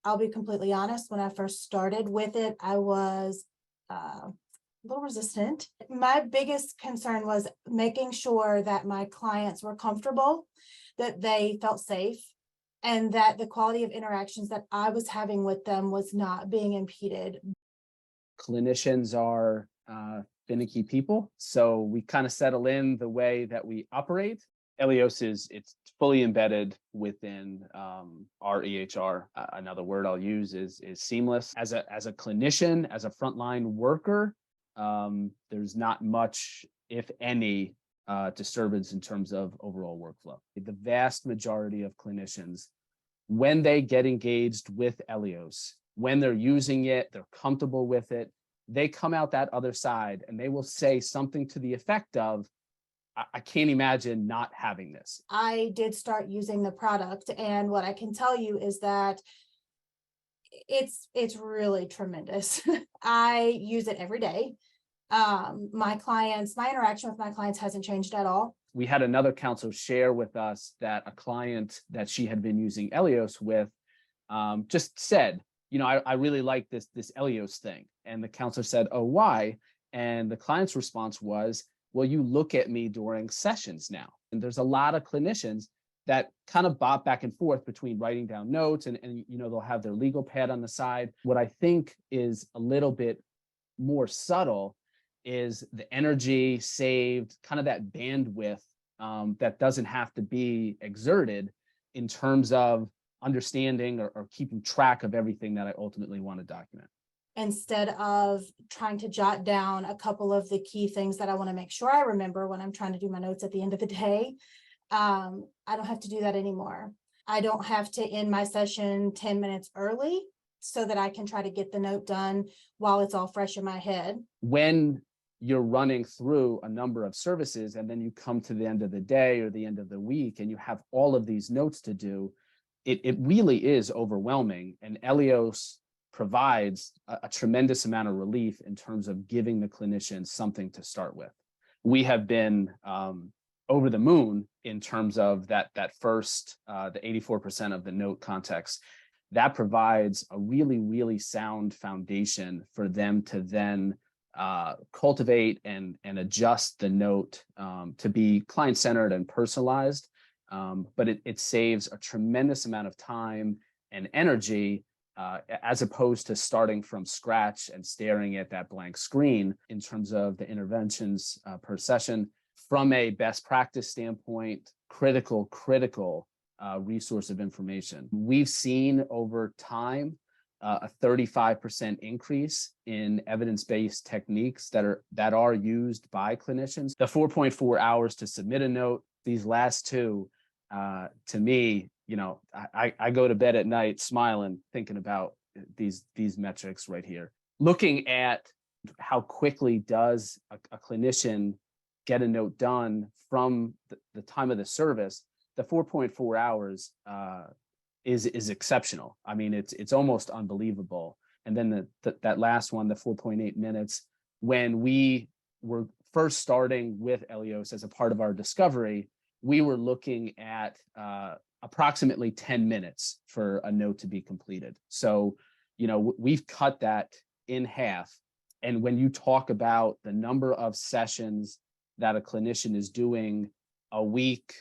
I'll be completely honest, when I first started with it, I was a little resistant. My biggest concern was making sure that my clients were comfortable, that they felt safe, and that the quality of interactions that I was having with them was not being impeded. Clinicians are finicky people, so we kind of settle in the way that we operate. Eleos it's fully embedded within our EHR. Another word I'll use is seamless. As a clinician, as a frontline worker, there's not much, if any, disturbance in terms of overall workflow. The vast majority of clinicians, when they get engaged with Eleos, when they're using it, they're comfortable with it, they come out that other side and they will say something to the effect of, I can't imagine not having this. I did start using the product, and what I can tell you is that it's really tremendous. I use it every day. My interaction with my clients hasn't changed at all. We had another counselor share with us that a client that she had been using Eleos with just said, I really like this Eleos thing. And the counselor said, oh, why? And the client's response was, well, you look at me during sessions now. And there's a lot of clinicians that kind of bob back and forth between writing down notes and they'll have their legal pad on the side. What I think is a little bit more subtle is the energy saved, kind of that bandwidth that doesn't have to be exerted in terms of understanding or keeping track of everything that I ultimately want to document. Instead of trying to jot down a couple of the key things that I want to make sure I remember when I'm trying to do my notes at the end of the day, I don't have to do that anymore. I don't have to end my session 10 minutes early so that I can try to get the note done while it's all fresh in my head. When you're running through a number of services and then you come to the end of the day or the end of the week and you have all of these notes to do, it really is overwhelming. And Eleos provides a tremendous amount of relief in terms of giving the clinician something to start with. We have been over the moon in terms of that first, the 84% of the note context. That provides a really, really sound foundation for them to then cultivate and adjust the note to be client-centered and personalized. But it saves a tremendous amount of time and energy as opposed to starting from scratch and staring at that blank screen in terms of the interventions per session. From a best practice standpoint, critical resource of information. We've seen over time a 35% increase in evidence-based techniques that are used by clinicians. The 4.4 hours to submit a note, these last two, to me, I go to bed at night smiling, thinking about these metrics right here. Looking at how quickly does a clinician get a note done from the time of the service, the 4.4 hours is exceptional. I mean, it's almost unbelievable. And then that last one, the 4.8 minutes, when we were first starting with Eleos as a part of our discovery, we were looking at approximately 10 minutes for a note to be completed. So, we've cut that in half. And when you talk about the number of sessions that a clinician is doing a week,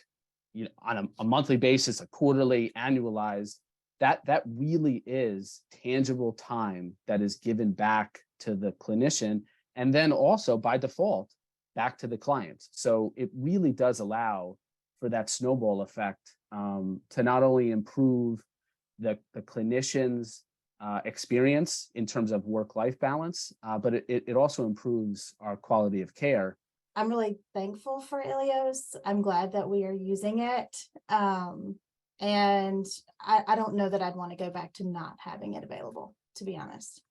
on a monthly basis, a quarterly, annualized, that really is tangible time that is given back to the clinician, and then also by default back to the client. So it really does allow for that snowball effect to not only improve the clinician's experience in terms of work-life balance, but it also improves our quality of care. I'm really thankful for Eleos. I'm glad that we are using it. And I don't know that I'd want to go back to not having it available, to be honest.